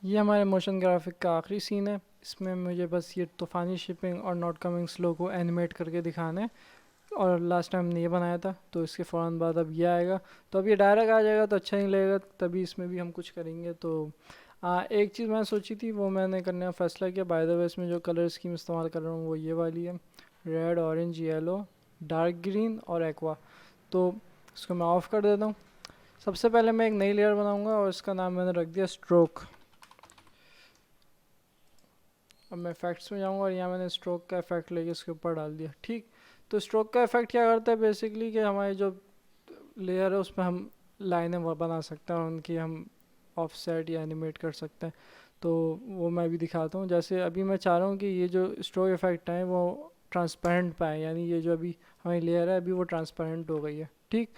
ये हमारे motion graphic का आखिरी सीन है। इसमें मुझे बस ये तूफ़ानी शिपिंग और नॉट कमिंग स्लो को एनिमेट करके दिखाना है। और लास्ट टाइम हमने ये बनाया था, तो इसके फ़ौरन बाद अब ये आएगा। तो अब ये डायरेक्ट आ जाएगा तो अच्छा नहीं लगेगा, तभी इसमें भी हम कुछ करेंगे। तो एक चीज़ मैंने सोची थी, वो मैंने करने का फ़ैसला किया। बाय द वे, इसमें जो कलर स्कीम इस्तेमाल कर रहा हूँ वो ये वाली है, red, orange, yellow, dark green और एक्वा। तो इसको मैं ऑफ़ कर देता हूँ। सबसे पहले मैं एक नई लेयर बनाऊंगा और इसका नाम मैंने रख दिया स्ट्रोक। अब मैं इफेक्ट्स में जाऊंगा और यहाँ मैंने स्ट्रोक का इफेक्ट लेके इसके ऊपर डाल दिया। ठीक, तो स्ट्रोक का इफेक्ट क्या करता है बेसिकली, कि हमारी जो लेयर है उसमें हम लाइनें बना सकते हैं और उनकी हम ऑफसेट या एनिमेट कर सकते हैं। तो वो मैं भी दिखाता हूँ। जैसे अभी मैं चाह रहा हूँ कि ये जो स्ट्रोक इफेक्ट है वो ट्रांसपेरेंट पाए, यानी ये जो अभी हमारी लेयर है अभी वो ट्रांसपेरेंट हो गई है। ठीक,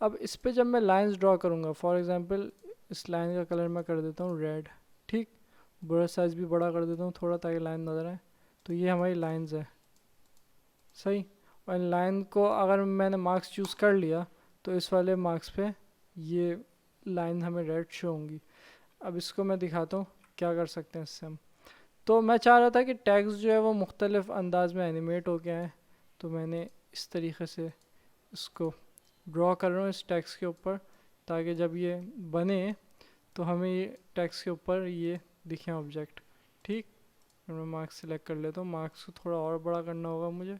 अब इस पे जब मैं लाइंस ड्रॉ करूँगा, फॉर एग्जांपल इस लाइन का कलर मैं कर देता हूँ रेड। ठीक, ब्रश साइज भी बड़ा कर देता हूँ थोड़ा, ताकि लाइन नज़र आए। तो ये हमारी लाइंस है, सही। और इन लाइन को अगर मैंने मार्क्स चूज़ कर लिया तो इस वाले मार्क्स पे ये लाइन हमें रेड शो होंगी। अब इसको मैं दिखाता हूँ क्या कर सकते हैं इससे हम। तो मैं चाह रहा था कि टैग्स जो है वो मुख्तलिफ अंदाज में एनिमेट हो गए हैं, तो मैंने इस तरीके से इसको ड्रॉ कर रहा हूँ इस टैक्स के ऊपर, ताकि जब ये बने तो हमें ये टैक्स के ऊपर ये दिखें ऑब्जेक्ट। ठीक, मैं मार्क्स सिलेक्ट कर लेता हूँ। मार्क्स को थोड़ा और बड़ा करना होगा मुझे।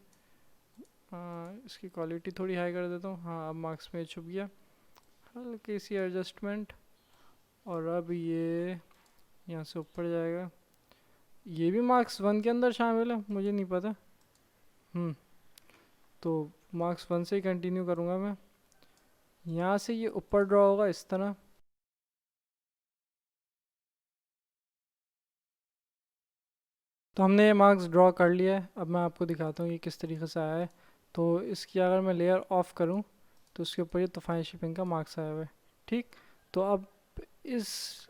इसकी क्वालिटी थोड़ी हाई कर देता हूँ। हाँ, अब मार्क्स में छुप गया, हल्की सी एडजस्टमेंट। और अब ये यहाँ से ऊपर जाएगा। ये भी मार्क्स 1 के अंदर शामिल है, मुझे नहीं पता। तो मार्क्स 1 से ही कंटिन्यू करूँगा मैं। यहाँ से ये ऊपर ड्रॉ होगा इस तरह। तो हमने ये मार्क्स ड्रॉ कर लिया है। अब मैं आपको दिखाता हूँ ये किस तरीके से आया है। तो इसकी अगर मैं लेयर ऑफ करूँ तो उसके ऊपर ये तूफ़ानी शिपिंग का मार्क्स आया हुआ है। ठीक, तो अब इस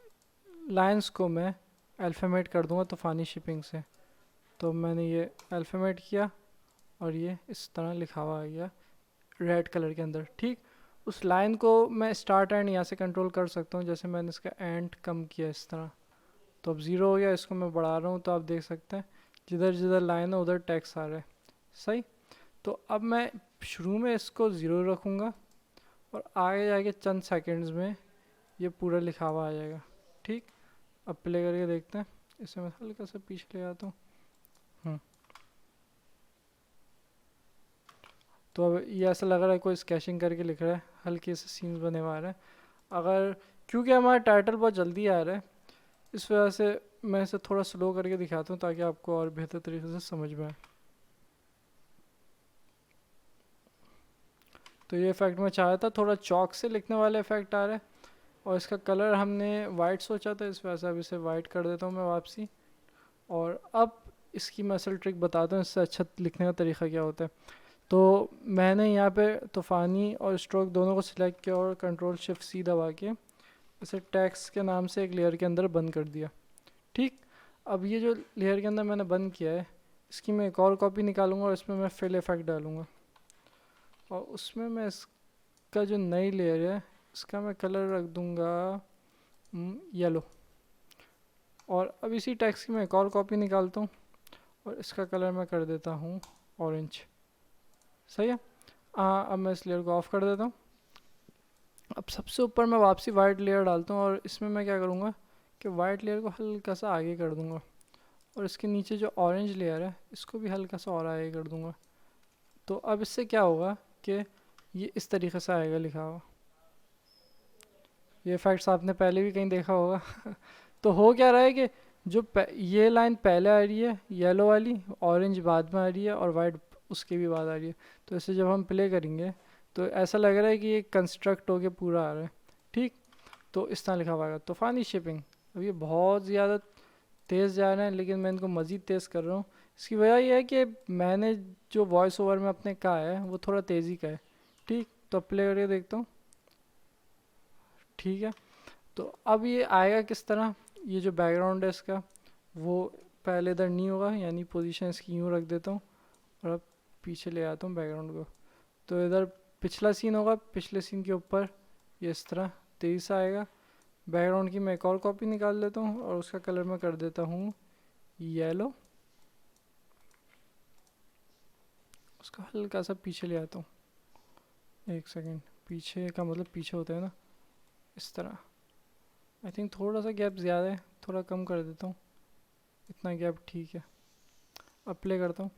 लाइंस को मैं अल्फ़ामेट कर दूंगा तूफ़ानी शिपिंग से। तो मैंने ये अल्फ़ामेट किया और ये इस तरह लिखा हुआ आ गया रेड कलर के अंदर। ठीक, उस लाइन को मैं स्टार्ट एंड यहाँ से कंट्रोल कर सकता हूँ। जैसे मैंने इसका एंड कम किया इस तरह, तो अब ज़ीरो हो गया। इसको मैं बढ़ा रहा हूँ तो आप देख सकते हैं जिधर जिधर लाइन है उधर टेक्स्ट आ रहा है, सही। तो अब मैं शुरू में इसको ज़ीरो रखूँगा और आगे जाके चंद सेकंड्स में ये पूरा लिखा हुआ आ जाएगा। ठीक, अब प्ले करके देखते हैं। इसे मैं हल्का सा पीछे ले आता हूँ। तो अब ये ऐसा लग रहा है कोई स्केचिंग करके लिख रहा है, हल्के से सीन्स बने हुए आ रहे हैं। अगर क्योंकि हमारा टाइटल बहुत जल्दी आ रहा है, इस वजह से मैं इसे थोड़ा स्लो करके दिखाता हूँ ताकि आपको और बेहतर तरीके से समझ में आए। तो ये इफ़ेक्ट मैं चाह रहा था, थोड़ा चौक से लिखने वाला इफ़ेक्ट आ रहा है। और इसका कलर हमने वाइट सोचा था, इस वजह से अब इसे वाइट कर देता हूँ मैं वापसी। और अब इसकी मैं असल ट्रिक बताता हूँ इससे अच्छा लिखने का तरीका क्या होता है। तो मैंने यहाँ पे तूफ़ानी और स्ट्रोक दोनों को सिलेक्ट किया और कंट्रोल शिफ्ट सी दबा के इसे टेक्स्ट के नाम से एक लेयर के अंदर बंद कर दिया। ठीक, अब ये जो लेयर के अंदर मैंने बंद किया है, इसकी मैं एक और कॉपी निकालूंगा और इसमें मैं फिल इफेक्ट डालूंगा। और उसमें मैं इसका जो नई लेयर है इसका मैं कलर रख दूंगा येलो। और अब इसी टेक्स्ट की मैं एक और कॉपी निकालता हूँ और इसका कलर मैं कर देता हूँ ऑरेंज। सही है। अब मैं इस लेयर को ऑफ कर देता हूँ। अब सबसे ऊपर मैं वापसी वाइट लेयर डालता हूँ और इसमें मैं क्या करूँगा कि वाइट लेयर को हल्का सा आगे कर दूँगा और इसके नीचे जो ऑरेंज लेयर है इसको भी हल्का सा और आगे कर दूँगा। तो अब इससे क्या होगा कि ये इस तरीके से आएगा लिखा हुआ। ये इफेक्ट्स आपने पहले भी कहीं देखा होगा। तो हो क्या रहा है कि जो ये लाइन पहले आ रही है येलो वाली, ऑरेंज बाद में आ रही है और वाइट उसके भी बाद आ रही है। तो इसे जब हम प्ले करेंगे तो ऐसा लग रहा है कि ये कंस्ट्रक्ट होके पूरा आ रहा है। ठीक, तो इस तरह लिखा हुआ है तूफ़ानी शिपिंग। अब ये बहुत ज़्यादा तेज़ जा रहे हैं लेकिन मैं इनको मज़ीद तेज़ कर रहा हूँ। इसकी वजह यह है कि मैंने जो वॉइस ओवर में अपने कहा है वो थोड़ा तेज़ी का है। ठीक, तो प्ले करके देखता हूँ। ठीक है, तो अब ये आएगा किस तरह, ये जो बैकग्राउंड है इसका वो पहले इधर नहीं होगा, यानी पोजीशन इसकी यूँ रख देता हूँ और अब पीछे ले आता हूँ बैकग्राउंड को। तो इधर पिछला सीन होगा, पिछले सीन के ऊपर ये इस तरह तेज़ी से आएगा। बैकग्राउंड की मैं एक और कॉपी निकाल लेता हूँ और उसका कलर मैं कर देता हूँ येलो। उसका हल्का सा पीछे ले आता हूँ, एक सेकेंड, पीछे का मतलब पीछे होता है ना, इस तरह। आई थिंक थोड़ा सा गैप ज़्यादा है, थोड़ा कम कर देता हूँ, इतना गैप ठीक है। अब प्ले करता हूँ,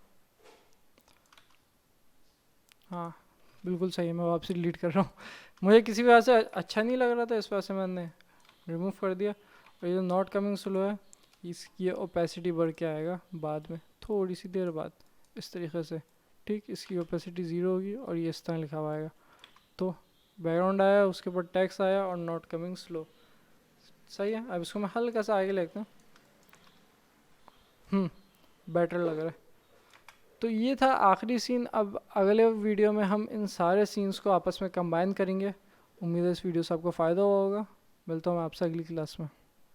हाँ बिल्कुल सही है। मैं वापसी डिलीट कर रहा हूँ मुझे किसी वजह से अच्छा नहीं लग रहा था, इस वजह से मैंने रिमूव कर दिया। और ये जो नॉट कमिंग स्लो है, इसकी ओपेसिटी बढ़ के आएगा बाद में, थोड़ी सी देर बाद, इस तरीके से। ठीक, इसकी ओपेसिटी 0 होगी और ये इस तरह लिखा हुआ आएगा। तो बैकग्राउंड आया, उसके ऊपर टेक्स्ट आया और नॉट कमिंग स्लो। सही है। अब इसको मैं हल्का सा आगे लेता हूँ, बेटर लग रहा है। तो ये था आखिरी सीन। अब अगले वीडियो में हम इन सारे सीन्स को आपस में कंबाइन करेंगे। उम्मीद है इस वीडियो से आपको फ़ायदा हुआ होगा। मिलता हूँ मैं आपसे अगली क्लास में।